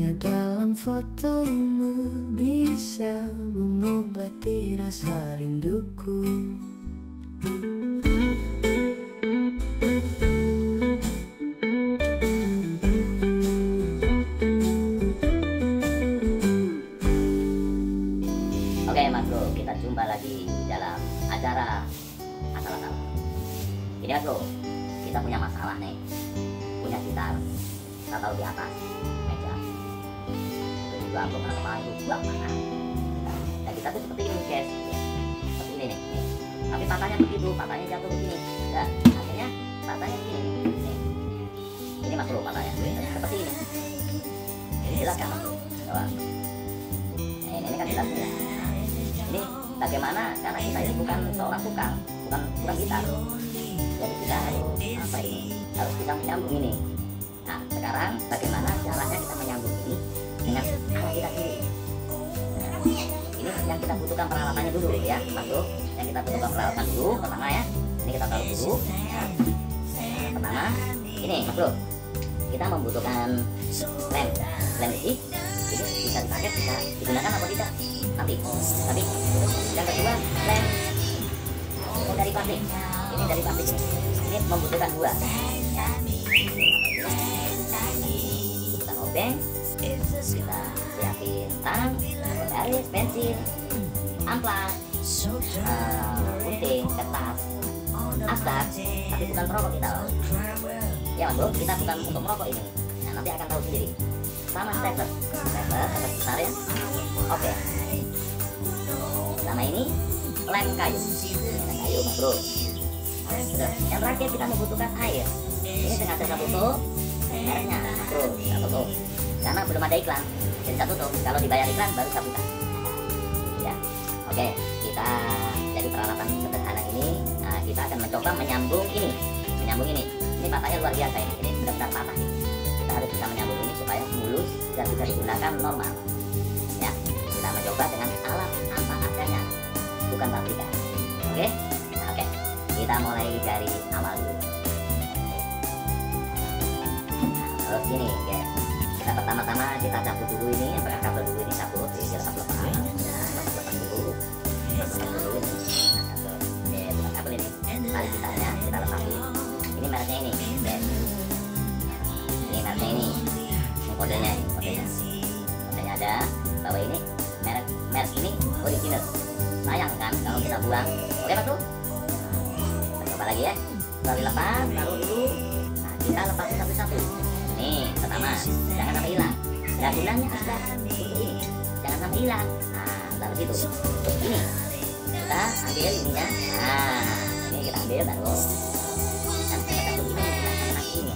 Hanya dalam fotomu bisa mengobati rasa rinduku. Oke Mas Bro, kita jumpa lagi dalam acara asal-asalan. Ini Mas Bro, kita punya masalah nih. Punya gitar, kita taruh di atas meja. Itu juga beberapa kali itu buang mana. Dan kita tuh seperti ini guys, seperti ini nih. Tapi patahnya begitu, patahnya jatuh begini. Dan akhirnya patahnya begini. Nih. Ini Mas Bro patahnya, seperti ini. Ini jelas kan Mas Bro? Coba. Ini kan jelas ya. Ini bagaimana, karena kita ini bukan seorang tukang, bukan gitar, jadi kita harus bisa menyambung ini. Nah sekarang bagaimana caranya kita menyambung ini dengan alat kita sendiri. Ini yang kita butuhkan peralatannya dulu ya Mas Bro. Yang kita butuhkan peralatan dulu pertama ya, ini kita taruh dulu ya. Pertama ini Mas Bro, kita membutuhkan lem besi. Ini bisa dipakai, bisa digunakan atau tidak nanti. Tapi yang kedua lem dari plastik. Ini dari plastik ini membutuhkan dua. Kita obeng, kita siapin tang, garis, pensil, amplas, gunting, kertas, astar. Tapi bukan perokok kita. Ya Mas Bro, kita bukan untuk merokok ini. Nah, nanti akan tahu sendiri. Sama stapler besar ya. Oke. Sama ini lem kayu. Lem kayu Mas Bro. Sudah. Yang terakhir kita membutuhkan air. Ini sengaja saya tutup mereknya Mas Bro, saya tutup karena belum ada iklan, jadi saya tutup. Kalau dibayar iklan baru saya buka. Ya. Oke, kita jadi peralatan sederhana ini. Nah, kita akan mencoba menyambung ini. Ini patahnya luar biasa ini. Ini benar-benar patah nih. Kita harus bisa menyambung ini supaya mulus dan bisa digunakan normal. Ya, kita mencoba dengan alat apa adanya, bukan pabrikan. Oke, nah, oke. Kita mulai dari awal dulu. Nah, terus gini, guys. Kita pertama-tama kita cabut dulu ini, pakai kabel dulu ini cabut, jadi lepas dulu. Lepas dulu ini. Nah, bukan kabel ini. Tali gitarnya kita lepasin. Ini mereknya ini, guys. Ini mereknya ini kodenya ada bahwa ini merek ini original. Sayang kan kalau kita buang. Oke Mas Bro, kita coba lagi ya. Lalu lepas, taruh dulu. Nah, kita lepasin satu-satu. Nih pertama, jangan sampai hilang. Nah gunanya adalah seperti ini, jangan sampai hilang. Nah taruh situ. Terus ini kita ambil ininya. Nah ini kita ambil baru. Dan kita taruh ini ini.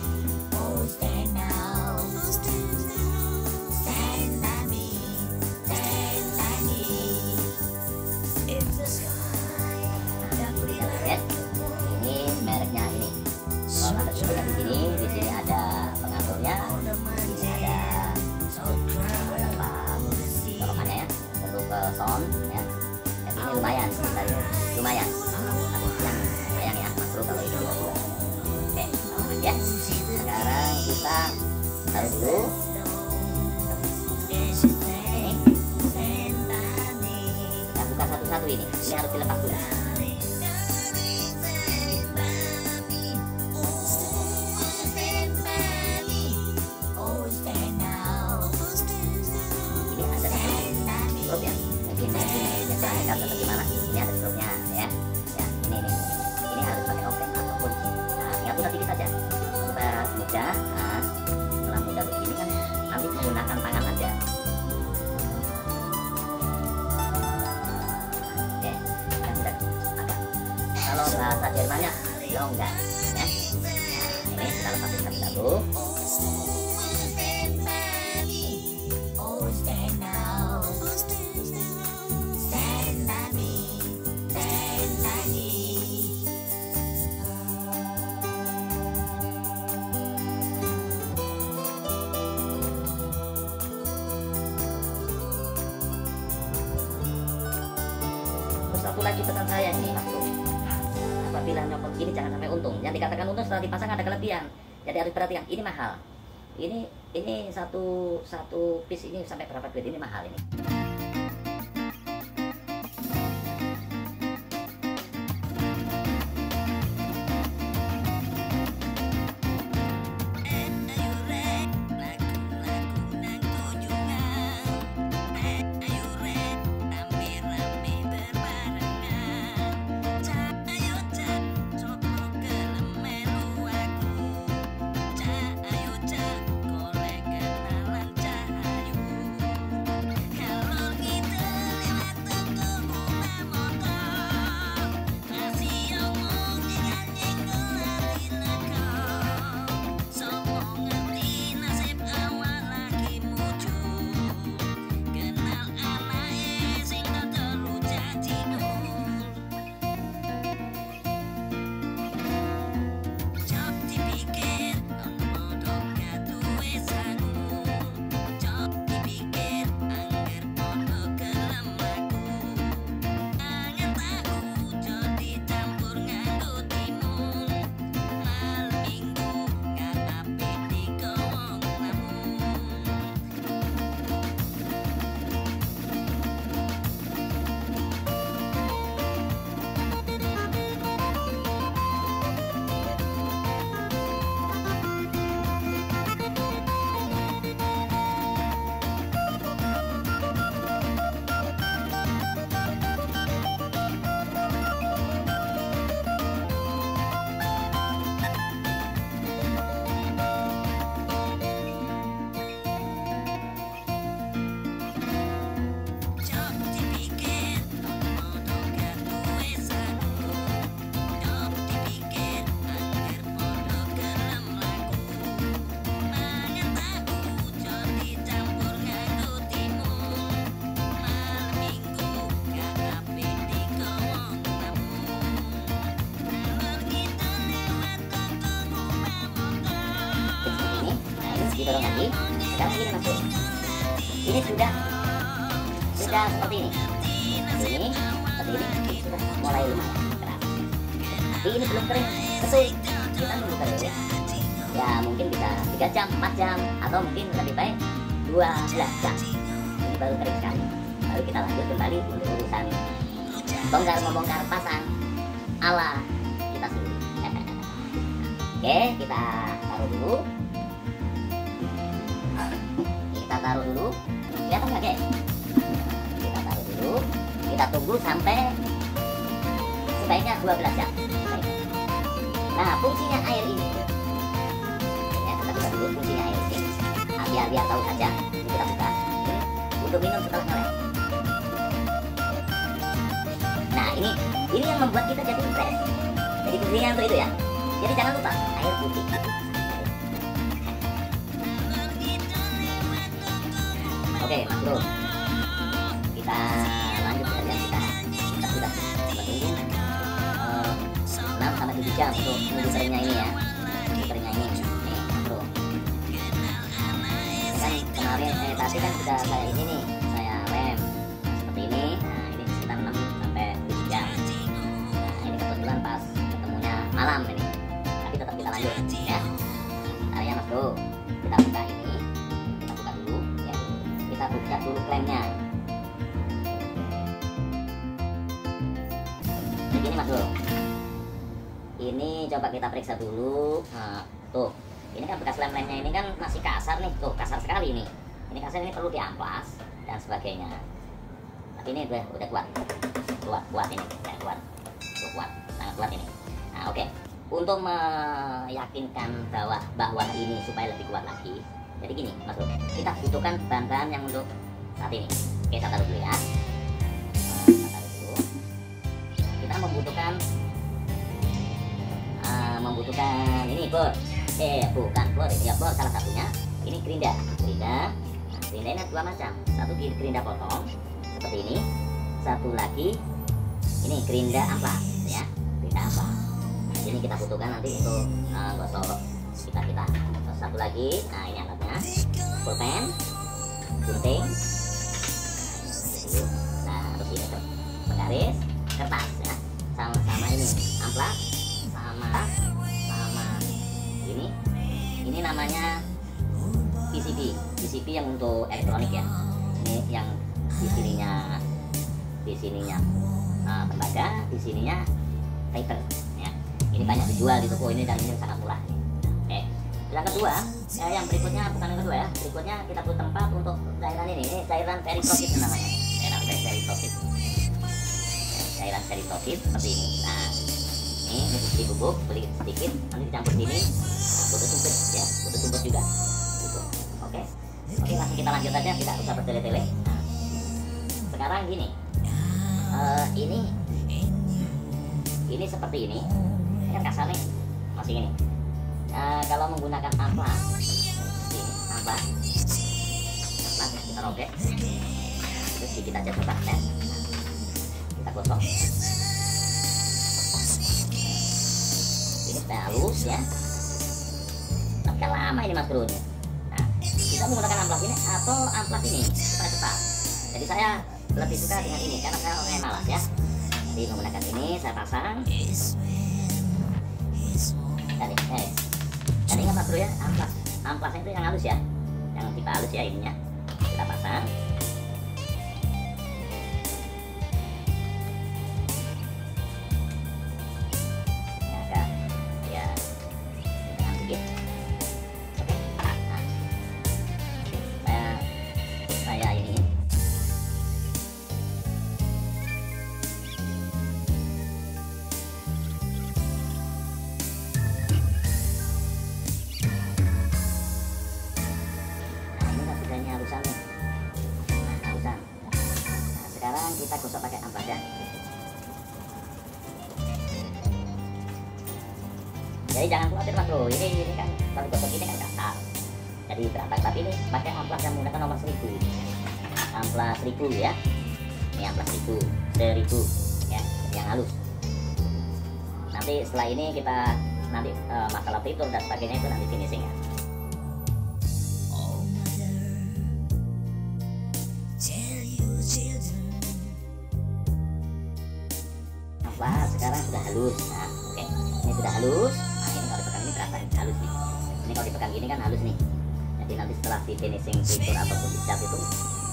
Di sini ada pengaturnya, di sini ada colokannya ya untuk sound ya. Jadi ini lumayan, lumayan. Sayang ya Mas Bro kalau ini tidak buat. Oke, sama ya. Sekarang kita taruh dulu. Ini. Kita buka satu-satu ini. Ini harus dilepas dulu. Atau bagaimana? Ini ada struknya ya. Ya, ini harus pakai obeng ataupun ingat udah dikit saja. Supaya mudah. Nah, setelah mudah begini kan nanti menggunakan tangan aja. Oke, kan sudah agak. Kalau bahasa Jermannya longgar ya. Nah, ini kita lepasin satu-satu. Satu lagi pesan saya ini Mas Bro, apabila nyopot ini jangan sampai untung. Yang dikatakan untung setelah dipasang ada kelebihan, jadi harus perhatikan. Ini mahal, Ini satu piece ini sampai berapa duit, ini mahal ini. Didorong lagi, sekarang ini masuk. Ini sudah seperti ini. Ini sudah mulai lumayan keras. Tapi ini belum kering, betul. Kita nunggu kering. Ya mungkin bisa 3 jam, 4 jam, atau mungkin lebih baik 12 jam. Ini baru kering sekali. Lalu kita lanjut kembali untuk urusan bongkar pasang ala kita sendiri. Oke, kita taruh dulu. Kelihatan nggak, guys? Kita taruh dulu, kita tunggu sampai sebaiknya 12 jam. Nah, fungsinya air ini ya, kita buka dulu fungsinya air ini. Nah, biar tahu saja, ini kita buka ini untuk minum setelah ngelem. Nah, ini yang membuat kita jadi fresh. Jadi fungsinya untuk itu ya. Jadi jangan lupa air putih. Oke, Mas Bro, kita lanjut saja. Kita sudah tunggu 6 sampai 7 jam untuk menunggu keringnya ini ya. Keringnya ini, nih Mas Bro. Kan kemarin tadi kan sudah saya ini nih, saya lem seperti ini. Nah, ini sekitar 6 sampai 7 jam. Nah, ini kebetulan pas ketemunya malam ini. Tapi tetap kita lanjut ya. Nah, ya Mas Bro, kita buka ini. Kita buka dulu klemnya. Begini Mas Bro. Ini coba kita periksa dulu. Nah, tuh, ini kan bekas lem-lemnya ini kan masih kasar nih. Tuh, kasar sekali nih. Ini kasar, ini perlu diamplas dan sebagainya. Tapi ini udah kuat. Kuat ini, ya, kuat. Tuh, kuat, sangat kuat ini. Nah, oke. Untuk meyakinkan bahwa ini supaya lebih kuat lagi. Jadi gini Mas Bro, kita butuhkan bahan-bahan yang untuk saat ini. Oke, saya taruh dulu ya. Saya taruh dulu. Kita membutuhkan ini bor. Bukan bor, ya bor salah satunya. Ini gerinda. Nah, gerinda ini ada 2 macam. Satu gerinda potong seperti ini. Satu lagi ini gerinda amplas ya. Gerinda amplas. Nah, ini kita butuhkan nanti untuk gosok kita. Terus satu lagi, nah ini alatnya, pulpen, gunting, nah terus ini penggaris, kertas ya, sama ini amplas, sama ini namanya PCB yang untuk elektronik ya. Ini yang di sininya tembaga, di sininya paper ya. Ini banyak dijual di toko ini dan ini sangat murah. Oke. Yang kedua, yang berikutnya bukan yang kedua ya. Berikutnya kita butuh tempat untuk cairan ini cairan periprofit namanya. Cairan periprofit. Cairan periprofit seperti ini. Nah, ini di bubuk, beli sedikit, nanti dicampur sini. Butuh sumpit ya, butuh sumpit juga. Gitu. Oke, langsung kita lanjut aja, tidak usah bertele-tele. Nah, sekarang gini, ini seperti ini kan kasarnya masih ini. Kalau menggunakan amplas, ini amplas kita robek, terus sedikit aja coba tes, kita gosok. Ini supaya halus ya. Tapi lama ini mas bro. Nah, kita menggunakan amplas ini atau amplas ini supaya cepat. Jadi saya lebih suka dengan ini karena saya orangnya malas ya. Jadi menggunakan ini saya pasang. Dan ingat mas bro ya, amplasnya itu yang halus ya, yang tipe halus ya ininya. Kita pasang. Sekarang kita gosok pakai amplas ya. Jadi jangan khawatir mas bro, ini kan kalau gosok ini kan kasar, jadi berantakan. Tapi ini pakai amplas yang menggunakan nomor 1000, amplas 1000 ya. Ini amplas 1000 ya, yang halus. Nanti setelah ini kita masalah fitur dan sebagainya itu nanti finishing ya. Sekarang sudah halus. Nah, oke. Ini sudah halus. Nah, ini kalau dipegang ini terasa halus nih. Ini kalau dipegang gini kan halus nih. Jadi nanti setelah di finishing fitur ataupun dicat itu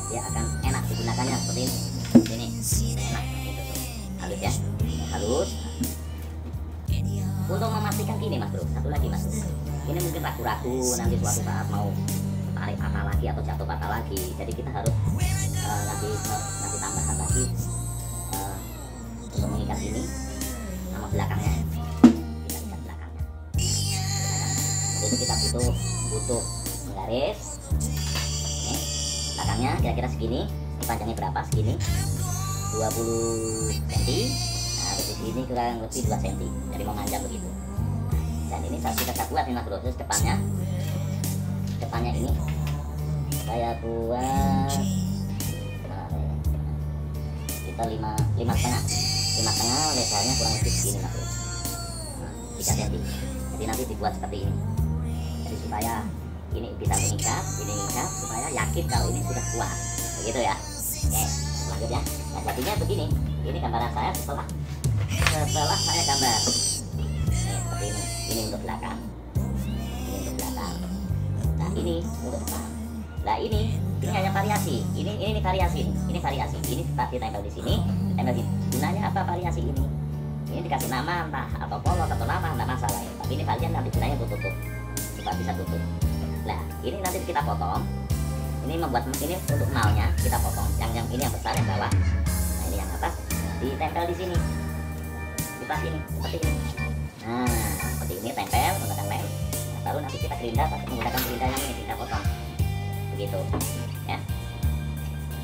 dia akan enak digunakannya seperti ini. Ini enak gitu tuh. Halus ya. Halus. Untuk memastikan gini mas bro, satu lagi mas bro. Ini mungkin ragu-ragu nanti suatu saat mau tarik patah lagi atau jatuh patah lagi. Jadi kita harus nanti tambahan lagi untuk mengikat ini sama belakangnya, kita ikat belakangnya. Jadi kita butuh menggaris. Nih, belakangnya kira-kira segini. Ini panjangnya berapa? Segini 20 cm. Nah, di sini kurang lebih 2 cm. Jadi memanjang begitu. Dan ini kita buat nih mas bro. Terus depannya ini saya buat kita 5,5 lebarnya kurang lebih segini mas bro. 3 cm. Jadi nanti dibuat seperti ini. Jadi supaya ini bisa mengikat supaya yakin kalau ini sudah kuat. Begitu ya. Oke, lanjut ya. Nah, jadinya begini. Ini gambaran saya setelah saya gambar. Nih, seperti ini. Ini untuk belakang. Ini untuk belakang. Nah, ini untuk depan. Nah, ini hanya variasi. Ini variasi. Ini variasi. Ini ditempel di sini, ditempel di sini. Gunanya apa variasi ini? Ini dikasih nama entah atau polos atau nama enggak masalah ya. Tapi ini varian nanti gunanya untuk tutup. Supaya bisa tutup. Nah, ini nanti kita potong. Ini membuat ini untuk malnya kita potong. Yang ini yang besar yang bawah. Nah, ini yang atas ditempel di sini. Di pas ini seperti ini. Nah, seperti ini tempel menggunakan lem. Nah, baru nanti kita gerinda menggunakan gerinda yang ini kita potong. Begitu. Ya.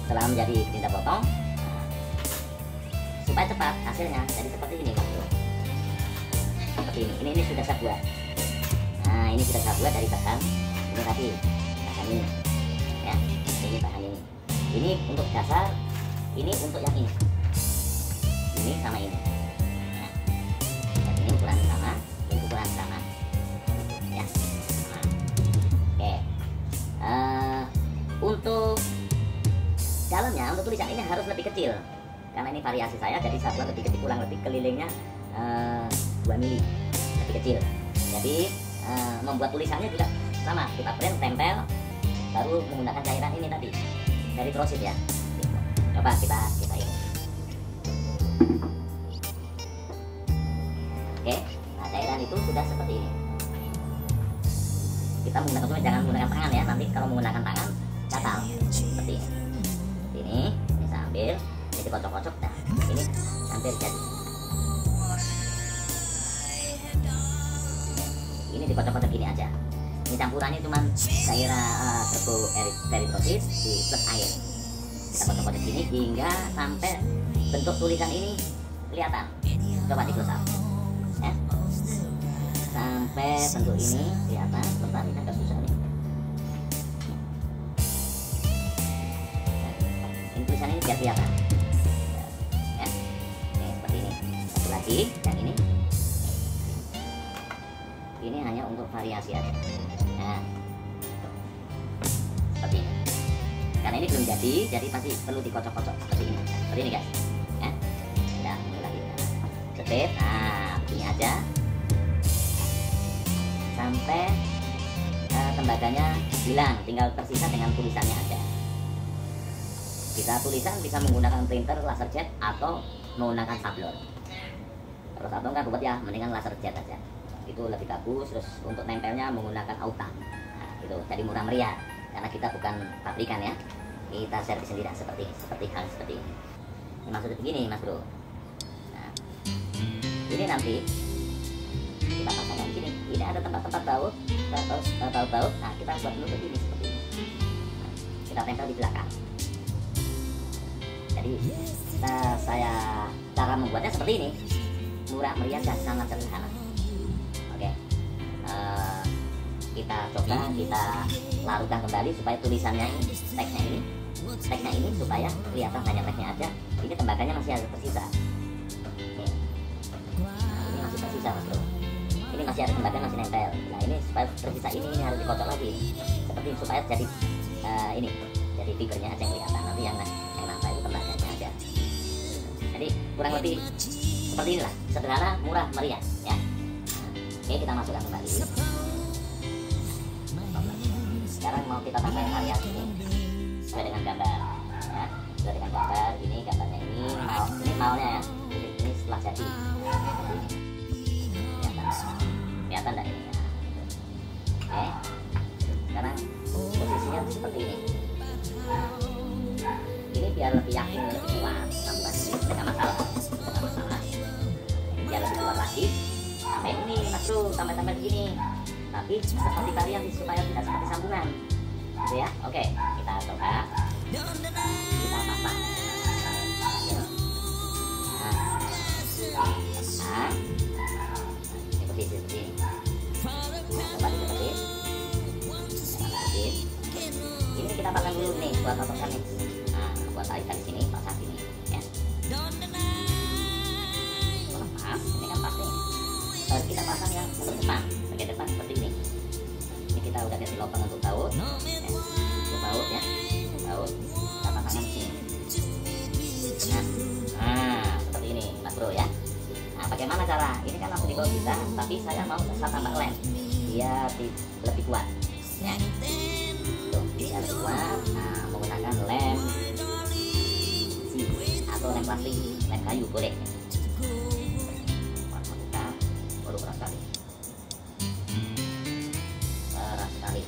Setelah menjadi gerinda potong, supaya cepat hasilnya jadi seperti ini mas bro. Seperti ini sudah saya buat. Nah, ini sudah saya buat dari bahan ini tadi, bahan ini ya, ini bahan ini untuk dasar, ini untuk yang ini sama ini ya. Dan ini ukuran sama, ini ukuran sama ya. Nah, oke. Untuk dalamnya, untuk tulisan ini harus lebih kecil karena ini variasi saya, jadi saya buat lebih kecil, kurang lebih kelilingnya 2 mili lebih kecil. Jadi membuat tulisannya juga sama, kita print tempel, baru menggunakan cairan ini tadi, eritrosit ya. Coba kita ini. Oke, nah cairan itu sudah seperti ini. Kita menggunakan, cuma jangan menggunakan tangan ya, nanti kalau menggunakan tangan gatal seperti ini. Ini sambil ini dikocok-kocok, nah ini hampir jadi. Ini dikocok-kocok gini aja. Ini campurannya cuma cairan serbu eritrosit di plus air. Kita kocok-kocok gini hingga sampai bentuk tulisan ini kelihatan. Coba di close up ya. Sampai bentuk ini kelihatan. Bentar, ini agak susah nih. Ini tulisannya biar kelihatan ya. Ini seperti ini. Satu lagi yang ini. Ini hanya untuk variasi aja. Nah, seperti ini. Karena ini belum jadi pasti perlu dikocok-kocok seperti ini. Seperti ini guys. Ya. Nah, ini lagi. Jepit. Nah, begini aja. Sampai tembaganya hilang, tinggal tersisa dengan tulisannya aja. Kita tulisan bisa menggunakan printer laser jet atau menggunakan sablon. Kalau sablon kan ruwet ya, mendingan laser jet aja. Itu lebih bagus. Terus untuk nempelnya menggunakan autan. Nah, itu jadi murah meriah karena kita bukan pabrikan ya, kita servis sendiri seperti hal seperti ini. Ini maksudnya begini mas bro. Nah, ini nanti kita pasangkan sini. Ini ada tempat-tempat baut. Nah kita buat dulu begini seperti ini. Nah, kita tempel di belakang. Jadi saya cara membuatnya seperti ini, murah meriah dan sangat sederhana. Oke, kita coba kita larutkan kembali supaya tulisannya ini, teksnya ini supaya kelihatan hanya teksnya aja. Ini tembaganya masih ada tersisa. Nih. Nah, ini masih tersisa mas bro. Ini masih ada tembaga, masih nempel. Nah ini supaya tersisa ini harus dikocok lagi seperti ini, supaya jadi ini jadi fibernya aja yang kelihatan. Nanti yang nampak itu tembaganya aja. Jadi kurang lebih seperti inilah, sederhana, murah, meriah ya. Oke, kita masukkan kembali. Sekarang mau kita tambahkan variasi ini sesuai dengan gambar ya. Sesuai dengan gambar, ini gambarnya ini maunya ya. Ini setelah jadi kelihatan dari ini ya. Oke, sekarang posisinya seperti ini. Ini biar lebih yakin, lebih kuat, tambahan ini tidak masalah. Ini biar lebih kuat lagi. Sampai ini mas bro, tambah begini. Tapi seperti varian supaya tidak seperti sambungan, gitu ya. Oke, kita coba. Kita pasang. Nah, ini posisi seperti ini. Coba dicepetin. Ini kita pasang dulu nih buat totokan nih. Nah, buat tarikan di sini, pasang sini, ya. Lepas, ini kan pas nih. Baru kita pasang yang untuk depan, bagian depan seperti ini. Ini kita udah kasih lubang untuk baut, ya. Untuk baut ya, baut. Kita pasangkan di sini. Nah, seperti ini, mas bro ya. Nah, bagaimana cara? Ini kan langsung dibaut bisa, tapi saya mau tambah lem, dia lebih kuat, ya. Tuh, dia lebih kuat. Nah, menggunakan lem atau lem plastik, lem kayu boleh. Keras sekali.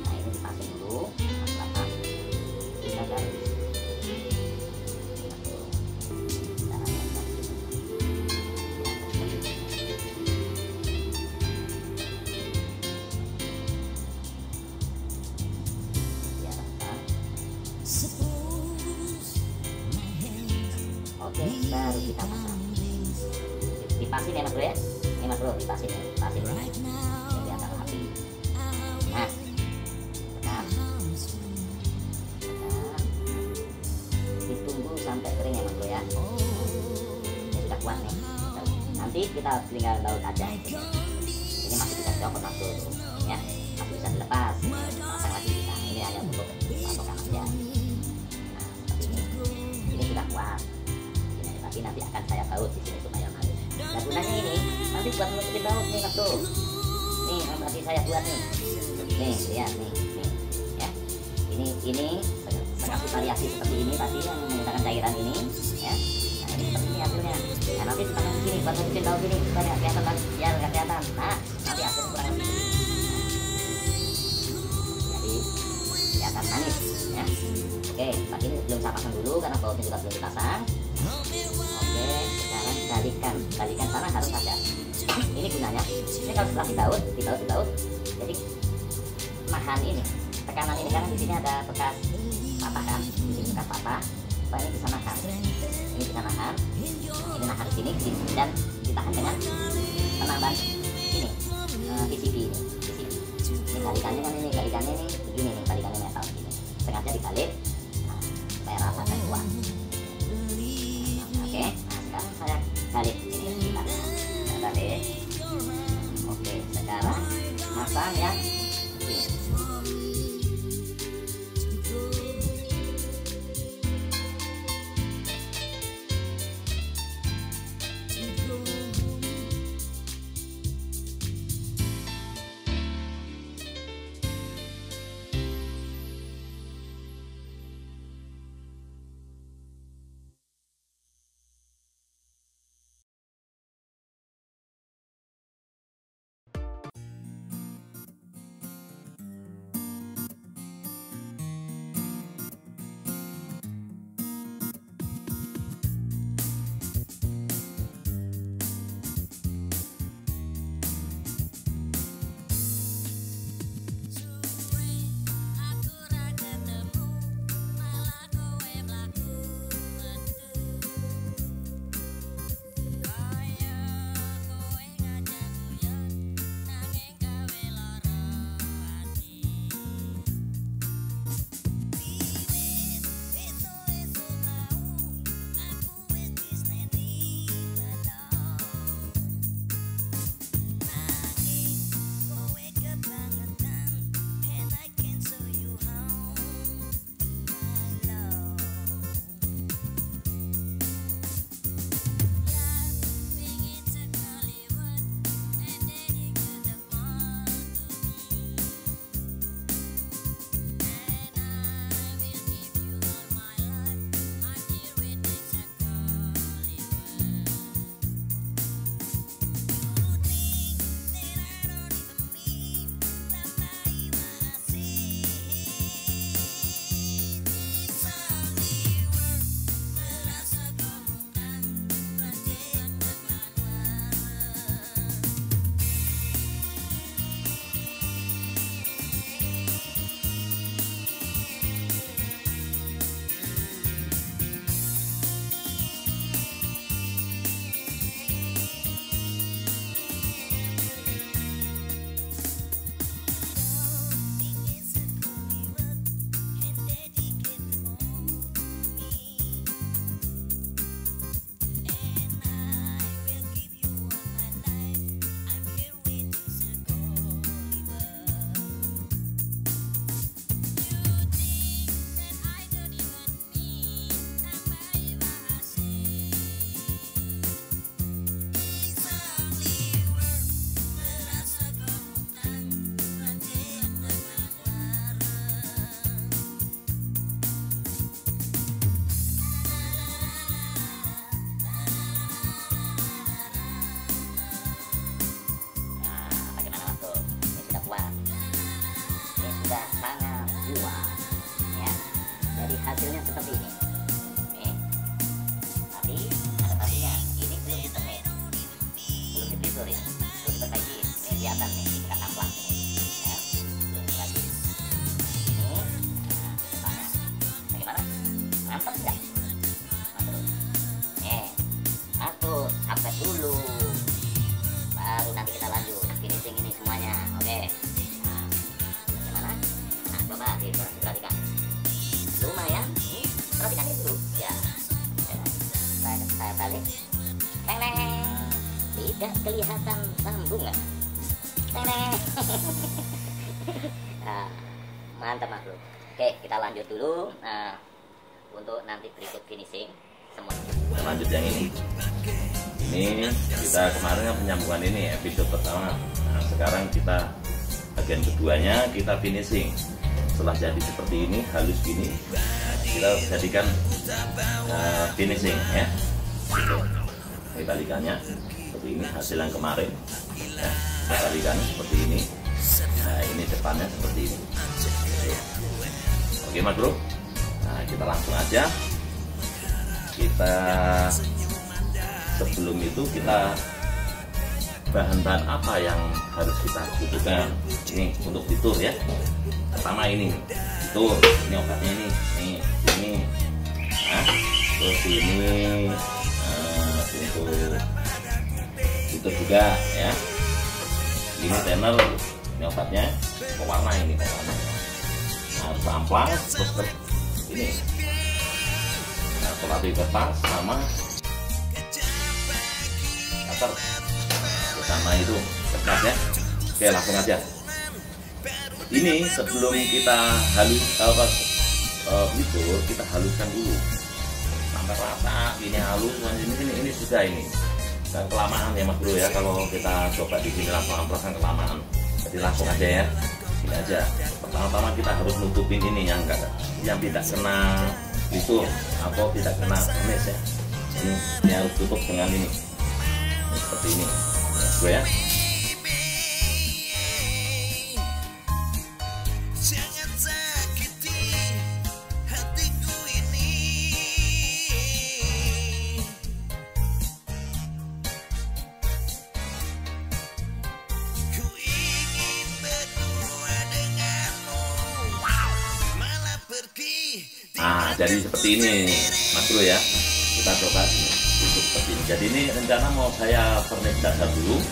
Nah ini dipasang dulu, pas kita garis. Oke, baru kita pasang. Dipasin ya mas bro ya. Ini mas bro, dipasin ya, pasin ya. Ini kelihatan api. Nah, tekan. Ditunggu sampai kering ya mas bro ya. Ini sudah kuat nih. Nanti kita tinggal baut aja. Ini masih bisa dicopot mas bro, ya. Masih bisa dilepas. Pasang lagi kita. Ini hanya untuk patokan aja. Nah, seperti ini. Ini sudah kuat. Tapi nanti akan saya baut di sini supaya halus. Nah gunanya ini nanti buat menutupin baut nih mas bro. Nih yang tadi saya buat nih. Nih lihat nih ya. ini sekali variasi seperti ini tadi yang menggunakan cairan ini ya. Nah ini seperti ini hasilnya. Nah nanti dipasang di sini buat nutupin daun ini supaya kelihatan kan, biar nggak kelihatan. Nah nanti hasilnya kurang lebih jadi kelihatan manis ya. Oke, tapi ini belum saya pasang dulu karena bautnya juga belum dipasang. Oke, sekarang balikan sana harus ada. Ini gunanya, ini kalau setelah dibaut, jadi nahan ini, tekanan ini karena di sini ada bekas patah kan, di sini bekas patah, supaya ini bisa nahan. Ini bisa nahan, ini nahan di sini dan ditahan dengan penambahan ini PCB ini. Ini galikannya kan ini galikannya ini begini nih, galikannya metal begini. Sengaja dibalik, nah, supaya rapatnya kuat. Oke, nah sekarang saya balik ini kita balik. Oke, sekarang masang yang ini. Hasilnya seperti ini. Nih. Tapi ada tapinya. Ini belum ditemit, belum dipisur ini, belum diperbaiki. Ini kelihatan nih, ini bekas amplas ini. Ya, belum diperbaiki. Ini, nah, depannya. Bagaimana? Mantap nggak? Mantap. Aku sampai dulu. Baru nanti kita lanjut finishing ini semuanya. Oke. Nah, gimana? Nah, coba diperhatikan. Lumayan, perhatikan ini dulu ya. Saya balik, tidak kelihatan sambungan. Nah, mantap mas bro. Oke, kita lanjut dulu. Nah, untuk nanti berikut finishing semua. Kita lanjut yang ini. Ini kita kemarin penyambungan ini episode pertama. Nah, sekarang kita bagian keduanya kita finishing. setelah jadi seperti ini, halus gini, kita jadikan finishing ya. Ini balikannya seperti ini, hasil yang kemarin ya. Balikannya seperti ini. Nah, ini depannya seperti ini. Oke Mas Bro, nah kita langsung aja. Kita sebelum itu kita bahan-bahan apa yang harus kita butuhkan. Ini untuk fitur ya. Pertama ini fitur, ini obatnya ini. Nah, terus ini untuk fitur juga ya. Ini tenor, ini obatnya, pewarna ini pewarna. Nah, amplas, terus ini. Nah, pelatih kertas sama cutter. Sama itu kertas ya. Oke, langsung aja. Ini sebelum kita itu kita haluskan dulu sampai rata. Ini halus, ini sudah ini. Dan kelamaan ya Mas Bro ya, kalau kita coba di sini langsung amplas kan kelamaan. Jadi langsung aja ya. Ini aja. Pertama-tama kita harus nutupin ini yang tidak kena itu atau tidak kena kemis ya. Ini harus tutup dengan ini. Seperti ini. Gue ya. Nah, jadi seperti ini Mas Bro ya. Kita coba tutup seperti ini. Jadi ini rencana mau saya pernik dasar dulu.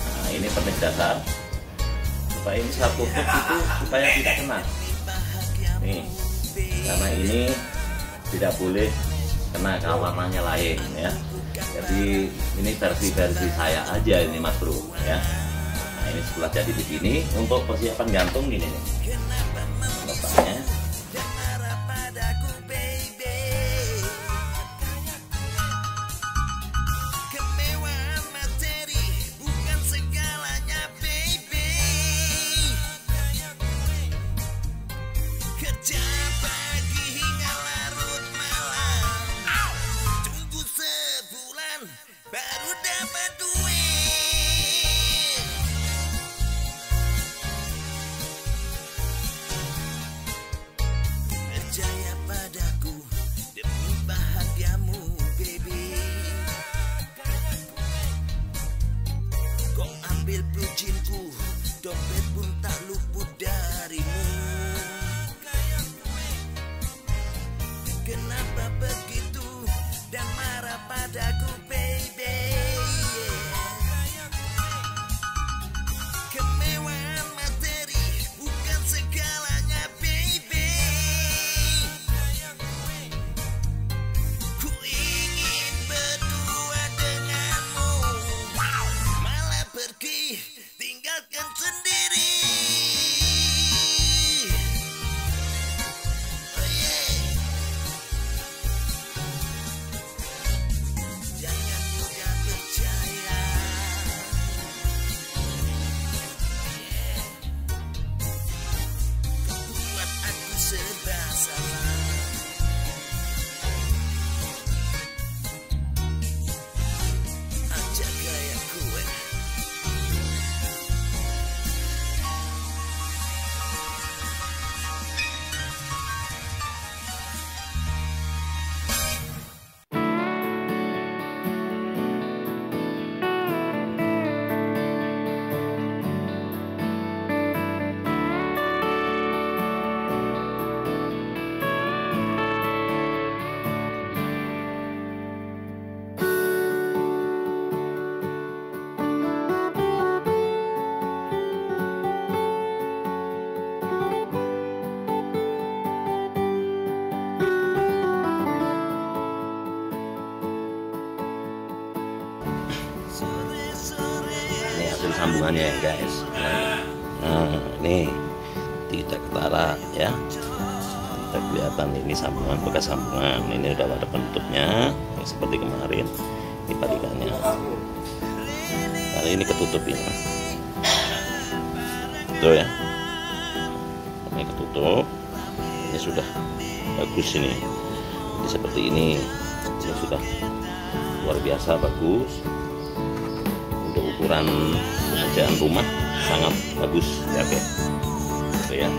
Nah, ini pernik dasar supaya ini saya tutup itu supaya tidak kena. Nih, karena ini tidak boleh kena warnanya lain ya. Jadi ini versi saya aja ini Mas Bro ya. Nah, ini setelah jadi begini untuk persiapan gantung gini nih. Letaknya. Dompet pun tak luput darimu. Kenapa begitu dan marah padaku baby? Kemewahan materi bukan segalanya baby. Ku ingin berdua denganmu, malah pergi tinggalkan sendiri. Oh yeah. Jangan mudah percaya. Yeah. Kau buat aku serba salah. Ajak gaya kue. Hasil sambungannya ya guys. Nah, ini tidak ketara ya, tidak kelihatan ini sambungan, bekas sambungan. Ini udah ada penutupnya seperti kemarin. Ini balikannya. Kali ini ketutup ini, tuh ya. Ini ketutup, ini sudah bagus ini. Jadi seperti ini sudah luar biasa bagus. Untuk ukuran pekerjaan rumah sangat bagus ya, oke. Gitu ya.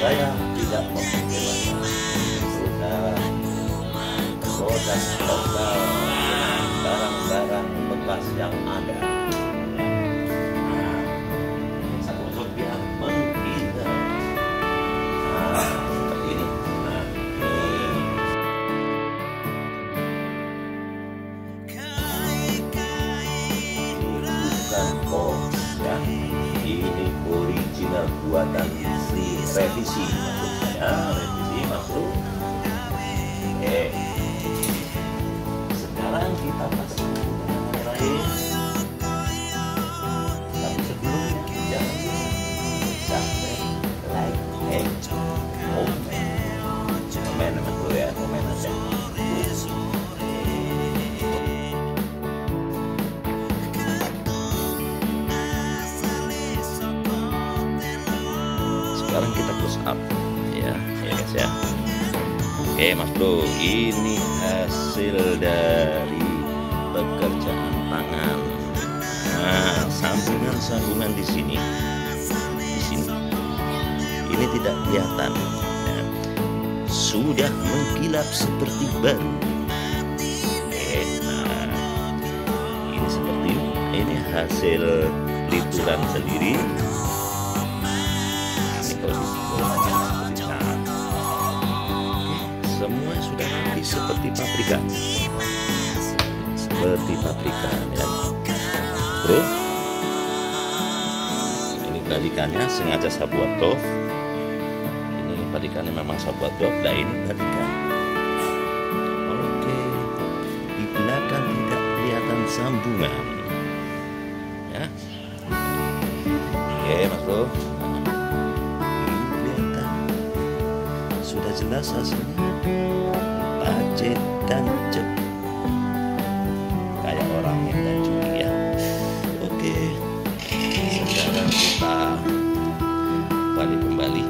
Saya tidak mempercayai dan total barang-barang bekas yang ada. Untuk biar menghindar. Seperti ini. Bukan box ya. Ini original buatan revisi maksud saya, revisi maksud. Sekarang kita pasang yang lain. Tapi sebelumnya jangan sampai like, komen dulu ya, komen aja. Sekarang kita close up ya guys ya. Oke Mas Bro, ini hasil dari pekerjaan tangan. Nah, sambungan-sambungan di sini, ini tidak kelihatan ya. Sudah mengkilap seperti baru. Nah, ini seperti ini hasil lituran sendiri. Semua sudah rapi seperti paprika ya bro. Ini balikannya sengaja saya buat doff. Ini balikannya memang saya buat doff. Nah ini balikan. Oke, di belakang tidak kelihatan sambungan ya. Oke Mas Bro, sudah jelas hasilnya. Pacet dan cek kayak orang yang dan judi ya. Oke, sekarang kita balik kembali.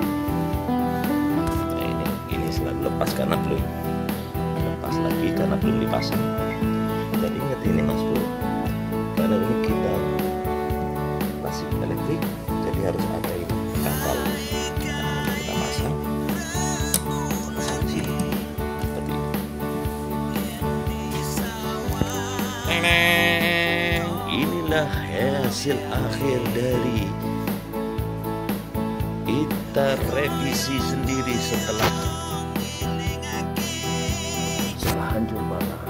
Nah, ini selalu lepas karena belum lepas lagi karena belum dipasang. Jadi ingat ini Mas Bro, karena ini kita masih elektrik, jadi harus ada ini kapal yang kita pasang. Inilah hasil akhir dari kita revisi sendiri setelah hancur parah.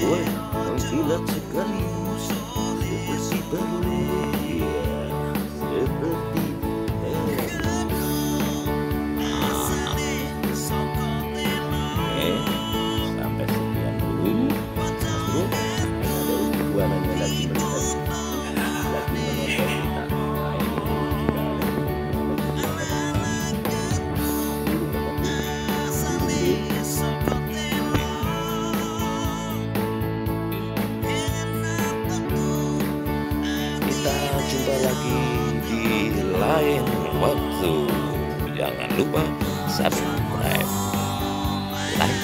Wah, mengkilat sekali seperti baru. Iya, seperti sampai sekian dulu. Ada lagi menonton kita. Kita jumpa lagi di lain waktu. Jangan lupa subscribe, like,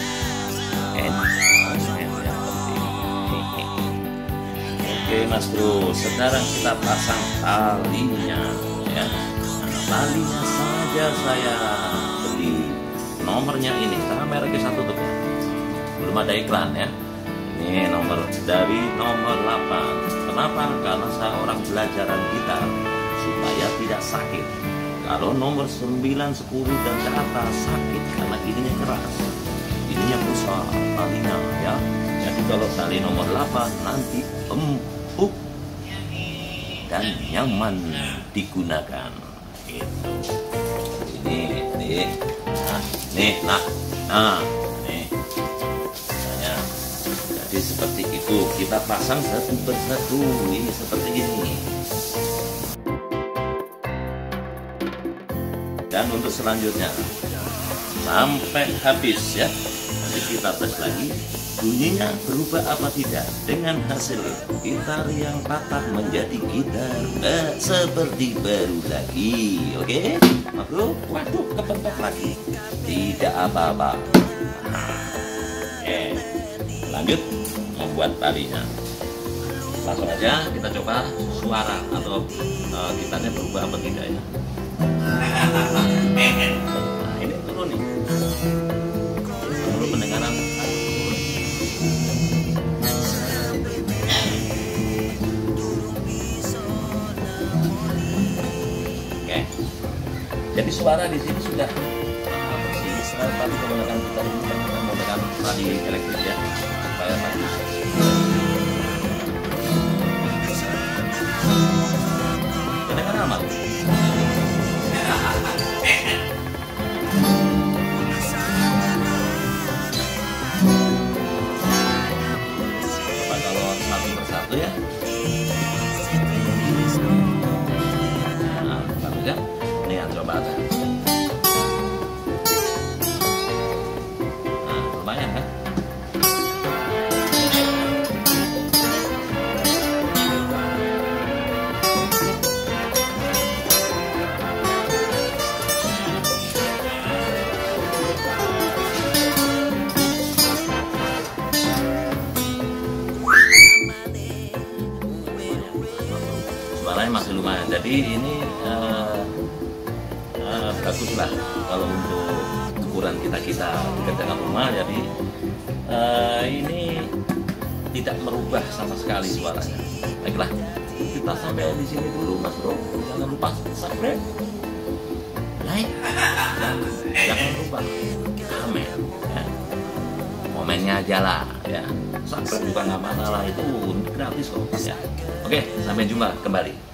and comment yang penting. Oke Mas Bro, sekarang kita pasang talinya ya. Nah, talinya saja saya beli nomornya ini karena mereknya satu tuh ya. Belum ada iklan ya. Ini nomor dari nomor 8. Kenapa? Karena saya orang belajaran gitar supaya tidak sakit. Kalau nomor 9, 10 dan ke atas sakit karena ininya keras, ininya besar talinya ya. Jadi kalau tali nomor 8 nanti empuk dan nyaman digunakan. Gitu. Ini, nah, nih. Nah, jadi seperti itu kita pasang satu persatu ini seperti ini. Dan untuk selanjutnya sampai habis ya, nanti kita tes lagi bunyinya berubah apa tidak dengan hasil gitar yang patah menjadi gitar seperti baru lagi. Oke Bro, waduh kepentok lagi, tidak apa-apa. Lanjut membuat talinya. Langsung aja kita coba suara atau gitarnya berubah apa tidak ya. Nah ini turun nih, menurut pendengaran turun. Oke, jadi suara di sini sudah bersih. Sekarang tadi menggunakan gitar ini kan menggunakan tali elektrik ya supaya bagus. Kedengaran aman. Coba kalau satu persatu ya. Nah, bagus ya. Ini yang coba aja. Nah, lumayan kan? Suaranya masih lumayan, jadi ini baguslah kalau untuk ukuran kita dikerjakan rumah. Jadi ini tidak merubah sama sekali suaranya. Baiklah, kita sampai di sini dulu Mas Bro. Jangan lupa subscribe, like, dan jangan lupa komen ya. Komennya aja lah ya. Subscribe juga nggak masalah, itu gratis kok ya. Oke, sampai jumpa kembali.